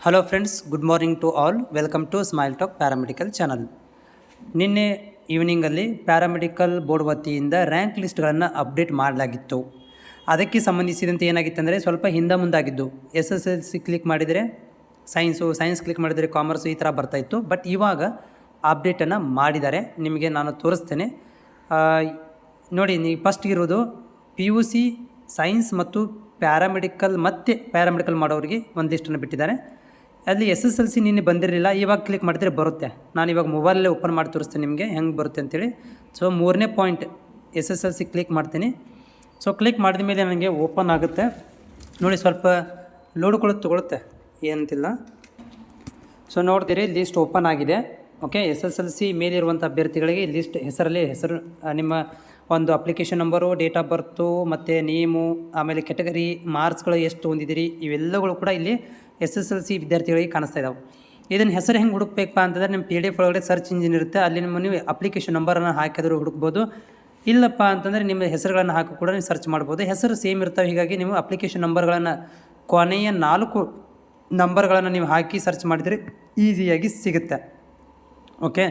Hello friends, good morning to all. Welcome to smile talk paramedical channel. ನಿನ್ನೆ ಈವ್ನಿಂಗಲ್ಲಿ paramedical board ವತಿಯಿಂದ rank ಲಿಸ್ಟ್ಗಳನ್ನು update ಮಾಡಲಾಗಿತ್ತು. ಅದಕ್ಕೆ ಸಂಬಂಧಿಸಿದಂತೆ ಏನಾಗಿತ್ತು ಅಂದರೆ ಸ್ವಲ್ಪ ಹಿಂದೆ ಮುಂದಾಗಿದ್ದು. SSLC ಕ್ಲಿಕ್ ಮಾಡಿದರೆ ಸೈನ್ಸ್ ಕ್ಲಿಕ್ ಮಾಡಿದರೆ ಕಾಮರ್ಸು ಈ ಥರ ಬರ್ತಾಯಿತ್ತು. ಬಟ್ ಇವಾಗ ಅಪ್ಡೇಟನ್ನು ಮಾಡಿದ್ದಾರೆ. ನಿಮಗೆ ನಾನು ತೋರಿಸ್ತೇನೆ ನೋಡಿ. ನೀವು ಫಸ್ಟ್ ಇರೋದು PUC ಸೈನ್ಸ್ ಮತ್ತು ಪ್ಯಾರಾಮೆಡಿಕಲ್ ಮಾಡೋರಿಗೆ ಒಂದು ಲಿಸ್ಟನ್ನು ಬಿಟ್ಟಿದ್ದಾರೆ. ಅಲ್ಲಿ SSLC ನಿನ್ನೆ ಬಂದಿರಲಿಲ್ಲ, ಇವಾಗ ಕ್ಲಿಕ್ ಮಾಡಿದರೆ ಬರುತ್ತೆ. ನಾನು ಇವಾಗ ಮೊಬೈಲಲ್ಲೇ ಓಪನ್ ಮಾಡಿ ತೋರಿಸ್ತೇನೆ ನಿಮಗೆ ಹೆಂಗೆ ಬರುತ್ತೆ ಅಂತೇಳಿ. ಸೊ 3ನೇ ಪಾಯಿಂಟ್ SSLC ಕ್ಲಿಕ್ ಮಾಡ್ತೀನಿ. ಸೊ ಕ್ಲಿಕ್ ಮಾಡಿದ ಮೇಲೆ ನನಗೆ ಓಪನ್ ಆಗುತ್ತೆ ನೋಡಿ. ಸ್ವಲ್ಪ ಲೋಡ್ ತೊಗೊಳುತ್ತೆ, ಏನಂತಿಲ್ಲ. ಸೊ ನೋಡ್ತೀರಿ, ಲಿಸ್ಟ್ ಓಪನ್ ಆಗಿದೆ. ಓಕೆ, SSLC ಮೇಲಿರುವಂಥ ಅಭ್ಯರ್ಥಿಗಳಿಗೆ ಲಿಸ್ಟ್ ಹೆಸರು ನಿಮ್ಮ ಒಂದು application number, date of birth ಮತ್ತು ನೇಮು, ಆಮೇಲೆ ಕೆಟಗರಿ, ಮಾರ್ಕ್ಸ್ಗಳು ಎಷ್ಟು ಹೊಂದಿದ್ದೀರಿ, ಇವೆಲ್ಲಗಳು ಕೂಡ ಇಲ್ಲಿ SSLC ವಿದ್ಯಾರ್ಥಿಗಳಿಗೆ ಕಾಣಿಸ್ತಾ ಇದ್ದಾವೆ. ಇದನ್ನು ಹೆಸರು ಹೆಂಗೆ ಹುಡುಕಬೇಕಪ್ಪ ಅಂತಂದರೆ ನಿಮ್ಮ PDF ಒಳಗಡೆ ಸರ್ಚ್ ಇಂಜಿನ್ ಇರುತ್ತೆ. ಅಲ್ಲಿ ನೀವು ಅಪ್ಲಿಕೇಶನ್ ನಂಬರನ್ನು ಹಾಕಿದ್ರು ಹುಡುಕ್ಬೋದು. ಇಲ್ಲಪ್ಪ ಅಂತಂದರೆ ನಿಮ್ಮ ಹೆಸರುಗಳನ್ನು ಹಾಕಿ ಕೂಡ ನೀವು ಸರ್ಚ್ ಮಾಡ್ಬೋದು. ಹೆಸರು ಸೇಮ್ ಇರ್ತವೆ. ಹೀಗಾಗಿ ನೀವು ಅಪ್ಲಿಕೇಶನ್ ನಂಬರ್ಗಳನ್ನು, ಕೊನೆಯ 4 ನಂಬರ್ಗಳನ್ನು ನೀವು ಹಾಕಿ ಸರ್ಚ್ ಮಾಡಿದರೆ ಈಸಿಯಾಗಿ ಸಿಗುತ್ತೆ. ಓಕೆ,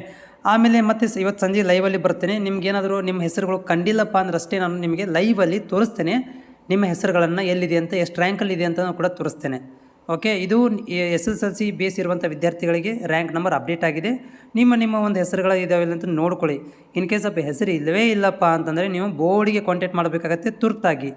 ಆಮೇಲೆ ಮತ್ತೆ ಇವತ್ತು ಸಂಜೆ ಲೈವಲ್ಲಿ ಬರ್ತೇನೆ. ನಿಮ್ಗೇನಾದರೂ ನಿಮ್ಮ ಹೆಸರುಗಳು ಕಂಡಿಲ್ಲಪ್ಪ ಅಂದ್ರೆ ಅಷ್ಟೇ ನಾನು ನಿಮಗೆ ಲೈವಲ್ಲಿ ತೋರಿಸ್ತೇನೆ. ನಿಮ್ಮ ಹೆಸರುಗಳನ್ನು ಎಲ್ಲಿದೆ ಅಂತ, ಎಷ್ಟು ರ್ಯಾಂಕಲ್ಲಿದೆ ಅಂತ ಕೂಡ ತೋರಿಸ್ತೇನೆ. ಓಕೆ, ಇದು SSLC ಬೇಸ್ ಇರುವಂಥ ವಿದ್ಯಾರ್ಥಿಗಳಿಗೆ ರ್ಯಾಂಕ್ ನಂಬರ್ ಅಪ್ಡೇಟ್ ಆಗಿದೆ. ನಿಮ್ಮ ಒಂದು ಹೆಸರುಗಳು ಇದಾವೆ ಅಂತ ನೋಡ್ಕೊಳ್ಳಿ. ಇನ್ ಕೇಸ್ ಆಫ್ ಹೆಸರು ಇಲ್ಲವೇ ಇಲ್ಲಪ್ಪ ಅಂತಂದರೆ ನೀವು ಬೋರ್ಡಿಗೆ ಕಾಂಟ್ಯಾಕ್ಟ್ ಮಾಡಬೇಕಾಗತ್ತೆ ತುರ್ತಾಗಿ.